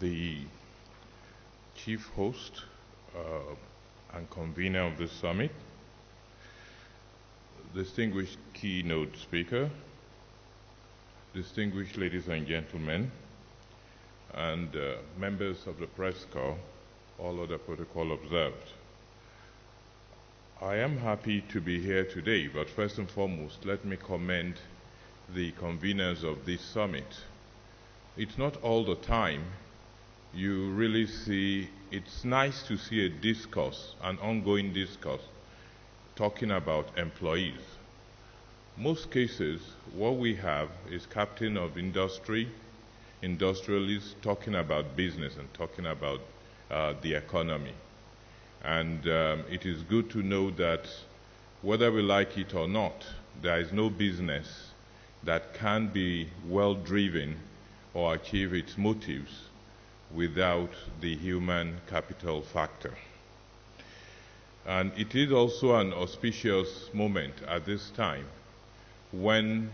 the chief host and convener of this summit, distinguished keynote speaker, distinguished ladies and gentlemen, and members of the press corps, all other protocol observed. I am happy to be here today, but first and foremost, let me commend the conveners of this summit. It's not all the time you really see, it's nice to see a discourse, an ongoing discourse, talking about employees. Most cases, what we have is captain of industry, industrialists talking about business and talking about the economy. And it is good to know that whether we like it or not, there is no business that can be well driven or achieve its motives without the human capital factor. And it is also an auspicious moment at this time when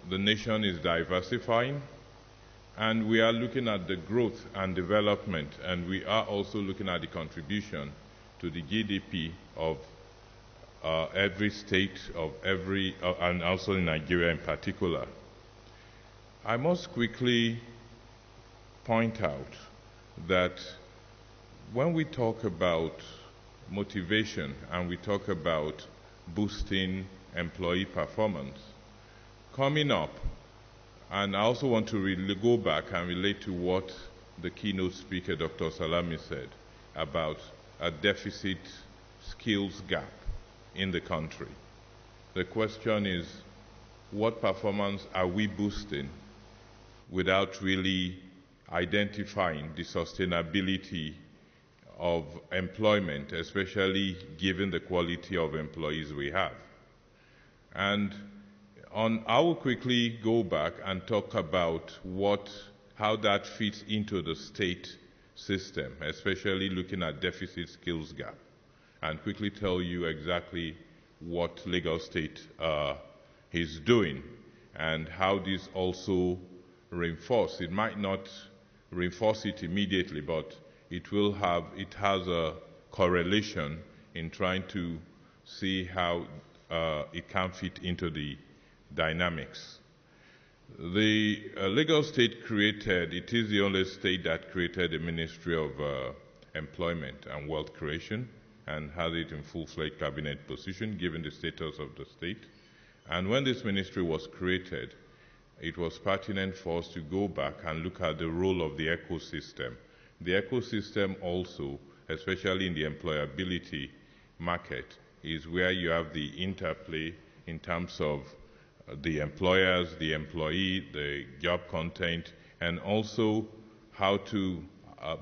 the nation is diversifying and we are looking at the growth and development, and we are also looking at the contribution to the GDP of every state, and also in Nigeria in particular. I must quickly point out that when we talk about motivation and we talk about boosting employee performance, coming up, and I also want to go back and relate to what the keynote speaker, Dr. Salami, said about a deficit skills gap in the country. The question is, what performance are we boosting without really identifying the sustainability of employment, especially given the quality of employees we have? And I will quickly go back and talk about how that fits into the state system, especially looking at deficit skills gap, and quickly tell you exactly what Lagos State is doing and how this also reinforces. It might not reinforce it immediately, but it has a correlation in trying to see how it can fit into the dynamics. The Lagos State it is the only state that created the Ministry of Employment and Wealth Creation and has it in full-fledged cabinet position given the status of the state. And when this ministry was created, it was pertinent for us to go back and look at the role of the ecosystem. The ecosystem also, especially in the employability market, is where you have the interplay in terms of the employers, the employee, the job content, and also how to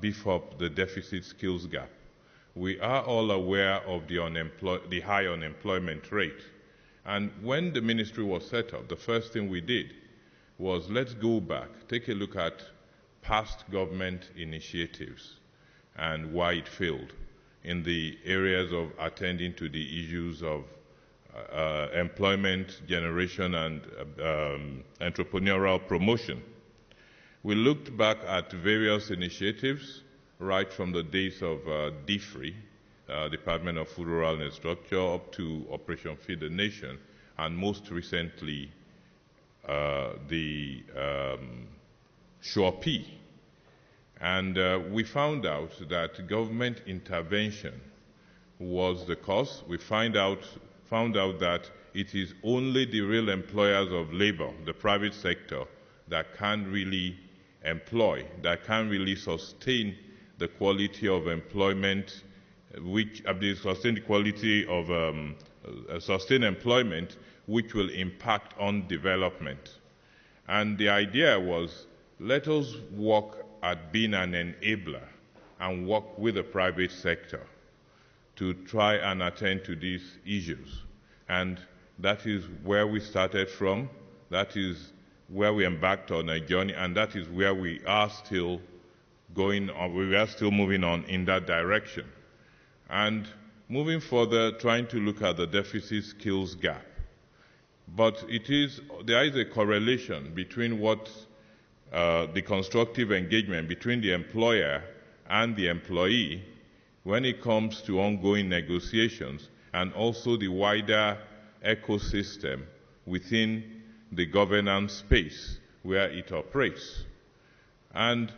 beef up the deficit skills gap. We are all aware of the high unemployment rate. And when the ministry was set up, the first thing we did was let's go back, take a look at past government initiatives and why it failed in the areas of attending to the issues of employment generation and entrepreneurial promotion. We looked back at various initiatives right from the days of DFRI, Department of Food, Rural and Structure, up to Operation Feed the Nation, and most recently the SureP. And we found out that government intervention was the cause. We found out that it is only the real employers of labor, the private sector, that can really employ, that can really sustain the quality of employment, sustain the quality of sustain employment, which will impact on development. And the idea was, let us work at being an enabler and work with the private sector to try and attend to these issues. And that is where we started from, that is where we embarked on a journey, and that is where we are still going on, we are still moving on in that direction. And moving further, trying to look at the deficit skills gap. But there is a correlation between what the constructive engagement between the employer and the employee when it comes to ongoing negotiations, and also the wider ecosystem within the governance space where it operates. And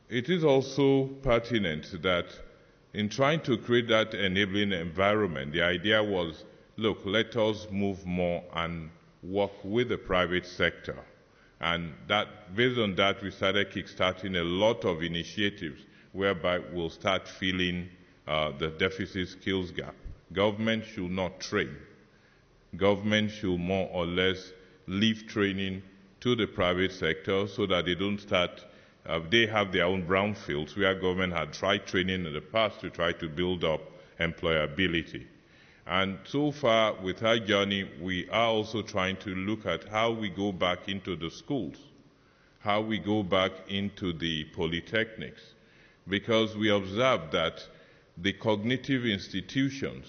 it is also pertinent that in trying to create that enabling environment, the idea was, look, let us move more and work with the private sector. And that, based on that, we started kickstarting a lot of initiatives whereby we'll start filling the deficit skills gap. Government should not train. Government should more or less leave training to the private sector so that they don't start, they have their own brownfields where government had tried training in the past to try to build up employability. And so far with our journey, we are also trying to look at how we go back into the schools, how we go back into the polytechnics, because we observe that the cognitive institutions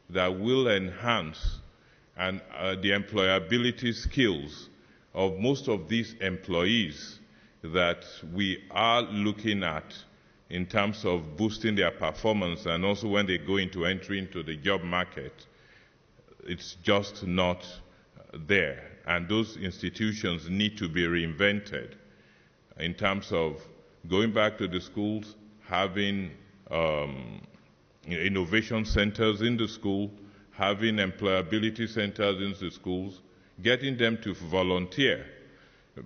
that will enhance and the employability skills of most of these employees that we are looking at in terms of boosting their performance, and also when they go into entry into the job market, it's just not there. And those institutions need to be reinvented in terms of going back to the schools, having innovation centers in the school, having employability centers in the schools, getting them to volunteer.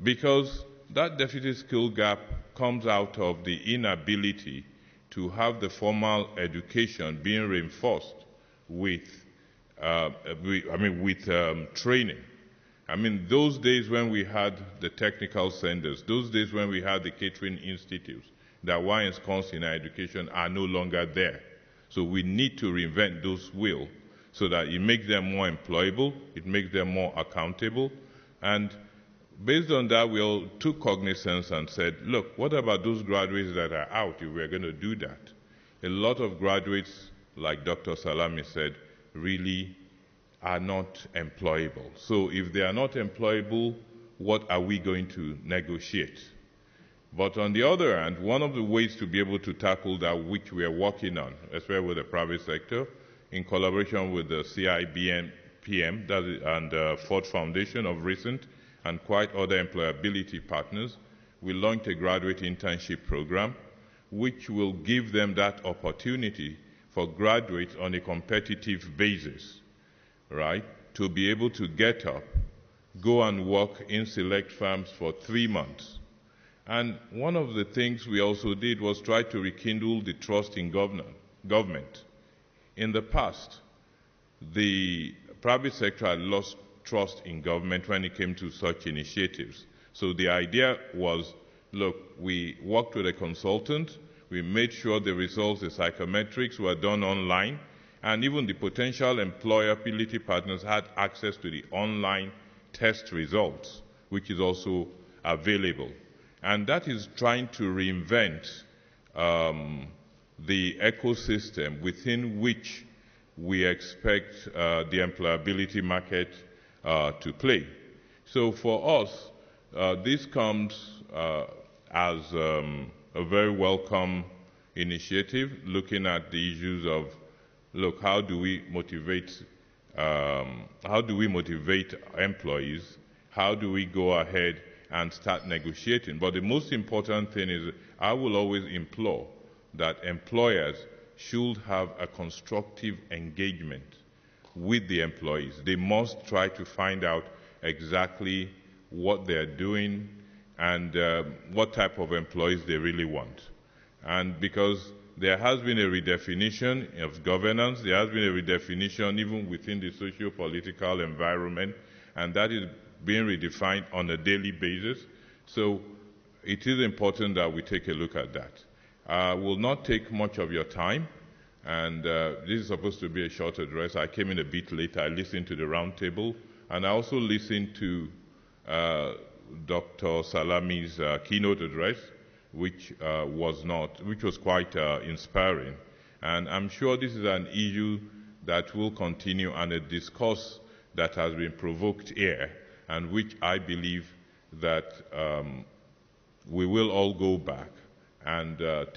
Because that deficit skill gap comes out of the inability to have the formal education being reinforced with, training. I mean, those days when we had the technical centers, those days when we had the catering institutes that were ensconced in our education are no longer there. So we need to reinvent those wheels so that it makes them more employable, it makes them more accountable. And based on that, we all took cognizance and said, look, what about those graduates that are out if we're going to do that? A lot of graduates, like Dr. Salami said, really are not employable. So if they are not employable, what are we going to negotiate? But on the other hand, one of the ways to be able to tackle that, which we are working on, especially with the private sector, in collaboration with the CIBM PM and Ford Foundation of recent, and quite other employability partners, we launched a graduate internship program, which will give them that opportunity for graduates on a competitive basis, right, to be able to get up, go and work in select firms for 3 months. And one of the things we also did was try to rekindle the trust in government. In the past, the private sector had lost trust in government when it came to such initiatives. So the idea was, look, we worked with a consultant, we made sure the results, the psychometrics were done online, and even the potential employability partners had access to the online test results, which is also available. And that is trying to reinvent the ecosystem within which we expect the employability market to play. So for us, this comes as a very welcome initiative, looking at the issues of, look, how do we motivate employees? How do we go ahead and start negotiating? But the most important thing is, I will always implore that employers should have a constructive engagement with the employees. They must try to find out exactly what they're doing and what type of employees they really want. And because there has been a redefinition of governance, there has been a redefinition even within the socio-political environment, and that is being redefined on a daily basis. So it is important that we take a look at that. I will not take much of your time, and this is supposed to be a short address. I came in a bit late. I listened to the roundtable, and I also listened to Dr. Salami's keynote address, which was quite inspiring. And I'm sure this is an issue that will continue, and a discourse that has been provoked here, and which I believe that we will all go back and take